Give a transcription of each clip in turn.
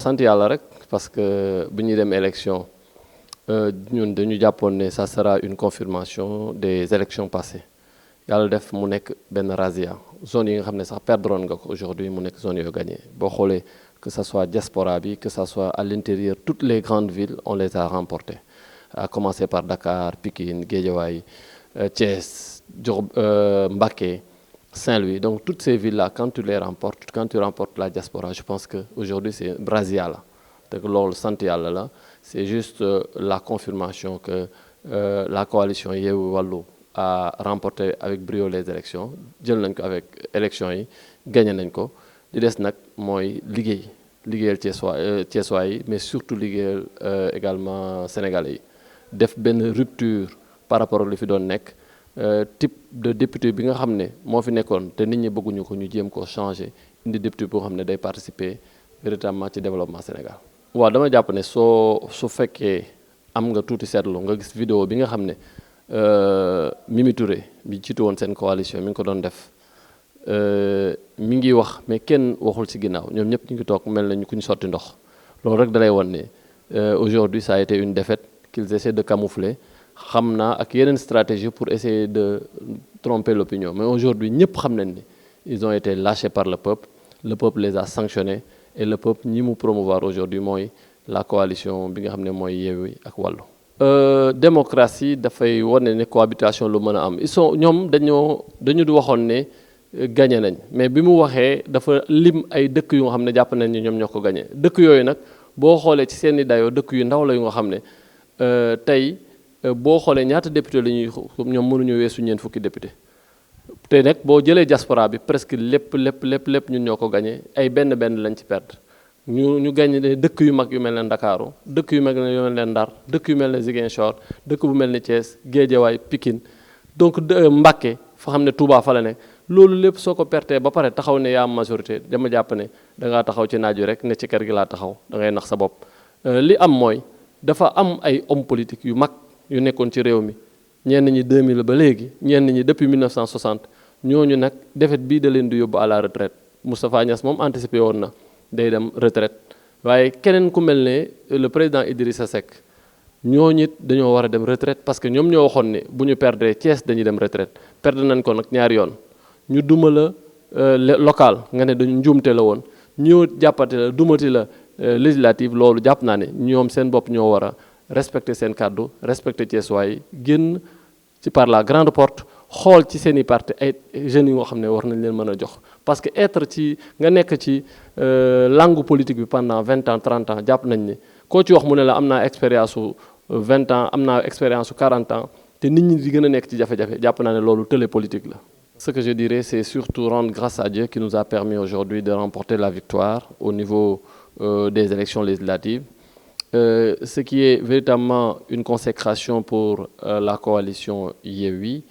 sant yàlla rek parce que bu ñuy dem élection ñun dañu jàppoon ne ça sera une confirmation des élections passées yàlla def mu nekk benn razzia zone yi nga xam ne sax perdroon nga ko aujourd'hui mu nekk zone yoo gagné boo xoolee que ça soit diaspora bi que ça soit à l'intérieur toutes les grandes villes on les a remportées à commencer par Dakar Pikine Guédiawaye Thiès Mbacké Saint-Louis. Donc toutes ces villes-là, quand tu les remportes, quand tu remportes la diaspora, je pense qu'aujourd'hui c'est Brazil là. Donc santé yàlla la, c'est juste la confirmation que la coalition Yewwi Wallu a remporté avec brio les élections, jël nañ ko avec élections yi, gagné nañ ko. Li des nag mooy liggéeyal Thiessois yi, mais surtout liggéeyal également Sénégalais yi. Def benn rupture par rapport ak li fi doon nekk. Type de député bi nga xam ne moo fi nekkoon te nit ñi bëgguñu ko ñu jéem koo changer indi député boo xam ne day participer véritablement ci développement Sénégal. waaw dama jàpp ne su fekkee am nga tuuti seetlu nga gis vidéo bi nga xam ne Mimi Touré bi jiitu woon seen coalition mi ngi ko doon def mi ngi wax mais kenn waxul ci ginnaaw ñoom ñëpp ñu ngi toog mel na ñu ku ñu sotti ndox loolu rek dalay wan ne aujourd'hui ça a été une défaite qu'ils essaient de camoufler. xam naa ak yeneen stratégie pour essayer de tromper l'opinion mais aujourd'hui ñëpp xam nañ ni ils ont été lâchés par le peuple les a sanctionnés et le peuple ñi mu promouvoir aujourd'hui mooy la coalition bi nga xam ne mooy Yewwi ak Wallu. Démocratie dafay wane ne cohabitation lu mën a am ñoom dañu waxoon ne gagné nañ mais bi mu waxee dafa lim ay dëkk yu nga xam ne jàpp nañ ni ñoom ñoo ko gagné dëkk yooyu nag boo xoolee ci seeni dayoo dëkk yu ndaw la yu nga xam ne tey. boo xoolee ñaata député la ñuy ñoom mënuñu weesu ñeent fukki député te nag boo jëlee diaspora bi presque lépp ñun ñoo ko gagné ay benn lañ ci perdre ñu gagné dëkk yu mag yu mel ne Ndakaaru dëkk yu mag yu mel ne Ndar dëkk yu mel ne Ziguinchor dëkk bu mel ne Thiès Guédiawaye Pikine donc Mbacké fa xam ne Touba fa la nekk loolu lépp soo ko pertee ba pare taxaw ne yaa am majorité dama jàpp ne da ngaa taxaw ci naaj wi rek ne ci kër gi laa taxaw da ngay nax sa bopp li am mooy dafa am ay hommes politiques yu mag yu nekkoon ci réew mi ñenn ñi 2000 ba léegi ñenn ñi depuis 1960 ñooñu nag défaite bii da leen di yóbbu à la retraite Moustapha Niasse moom anticipé woon na day dem retraite waaye keneen ku mel ne le président Idrissa Seck ñooñu it dañoo war a dem retraite parce que ñoom ñoo waxoon ne bu ñu perdre Thiès dañuy dem retraite perdre nañ ko nag ñaari yoon ñu duma la local nga ne dañu njuumte la woon ñu jàppate la dumati la législative loolu jàpp naa ne ñoom seen bopp ñoo war a respecter seen kàddu respecter Thiessois yi génn ci par la grande porte xool ci seen i parti ay jeunes yi nga xam ne war nañ leen mën a jox parce que être ci nga nekk ci langue politique bi pendant 20 ans 30 ans jàpp nañ ni koo ci wax mu ne la am naa expérience su 20 ans am naa expérience su 40 ans te nit ñi di gën a nekk ci jafe-jafe jàpp naa ne loolu télé politique la. Ce que je dirais c'est surtout rendre grâce à Dieu qui nous a permis aujourd'hui de remporter la victoire au niveau des élections législatives. Ce qui est véritablement une consécration pour la coalition Yewwi,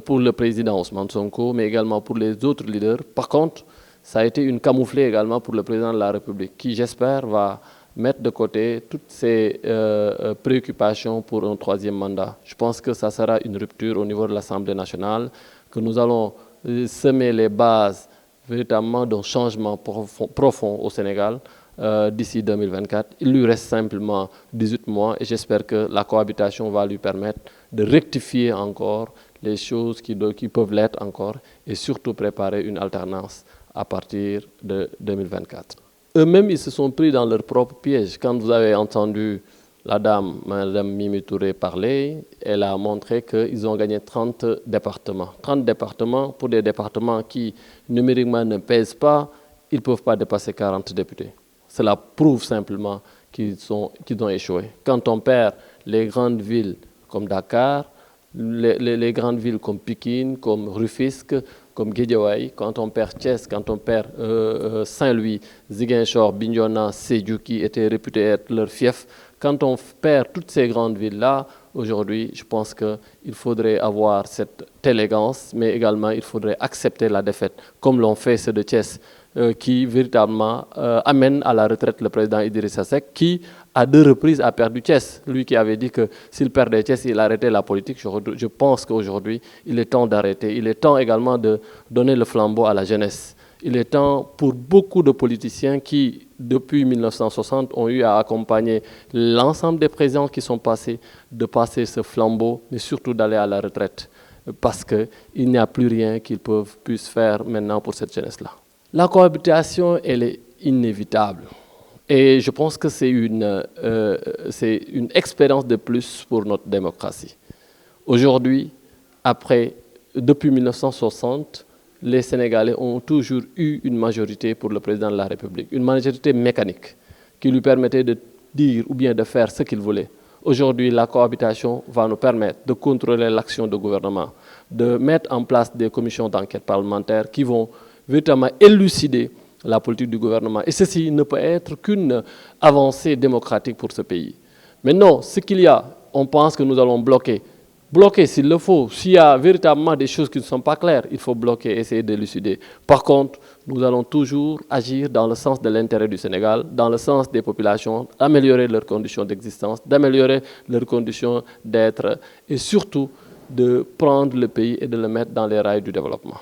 pour le président Ousmane Sonko, mais également pour les autres leaders. Par contre, ça a été une camouflée également pour le président de la République, qui j'espère va mettre de côté toutes ses préoccupations pour un troisième mandat. Je pense que ça sera une rupture au niveau de l'Assemblée nationale, que nous allons semer les bases véritablement d'un changement profond au Sénégal. D'ici 2024. Il lui reste simplement 18 mois et j'espère que la cohabitation va lui permettre de rectifier encore les choses qui peuvent l'être encore et surtout préparer une alternance à partir de 2024. Eux-mêmes, ils se sont pris dans leur propre piège. Quand vous avez entendu la dame, Madame Mimi Touré, parler, elle a montré qu'ils ont gagné 30 départements. 30 départements pour des départements qui numériquement ne pèsent pas, ils ne peuvent pas dépasser 40 députés. Cela prouve simplement qu'ils ont échoué. Quand on perd les grandes villes comme Dakar, les grandes villes comme Pikine, comme Rufisque, comme Guédiawaye, quand on perd Thiès, quand on perd Saint-Louis, Ziguinchor, Bignona, Sédhiou, qui étaient réputés être leur fief, quand on perd toutes ces grandes villes-là, aujourd'hui, je pense qu'il faudrait avoir cette élégance, mais également il faudrait accepter la défaite, comme l'ont fait ceux de Thiès, qui véritablement amène à la retraite le président Idrissa Seck, qui à 2 reprises a perdu Thiès. Lui qui avait dit que s'il perdait Thiès, il arrêtait la politique. Je pense qu'aujourd'hui, il est temps d'arrêter. Il est temps également de donner le flambeau à la jeunesse. Il est temps pour beaucoup de politiciens qui, depuis 1960, ont eu à accompagner l'ensemble des présidents qui sont passés, de passer ce flambeau, mais surtout d'aller à la retraite, parce qu'il n'y a plus rien qu'ils puissent faire maintenant pour cette jeunesse-là. La cohabitation, elle est inévitable. Et je pense que c'est une expérience de plus pour notre démocratie. Aujourd'hui, depuis 1960, les Sénégalais ont toujours eu une majorité pour le président de la République, une majorité mécanique qui lui permettait de dire ou bien de faire ce qu'il voulait. Aujourd'hui, la cohabitation va nous permettre de contrôler l'action du gouvernement, de mettre en place des commissions d'enquête parlementaires qui vont véritablement élucider la politique du gouvernement. Et ceci ne peut être qu'une avancée démocratique pour ce pays. Maintenant, ce qu'il y a, on pense que nous allons bloquer. Bloquer s'il le faut. S'il y a véritablement des choses qui ne sont pas claires, il faut bloquer, essayer d'élucider. Par contre, nous allons toujours agir dans le sens de l'intérêt du Sénégal, dans le sens des populations, améliorer leurs conditions d'existence, d'améliorer leurs conditions d'être et surtout de prendre le pays et de le mettre dans les rails du développement.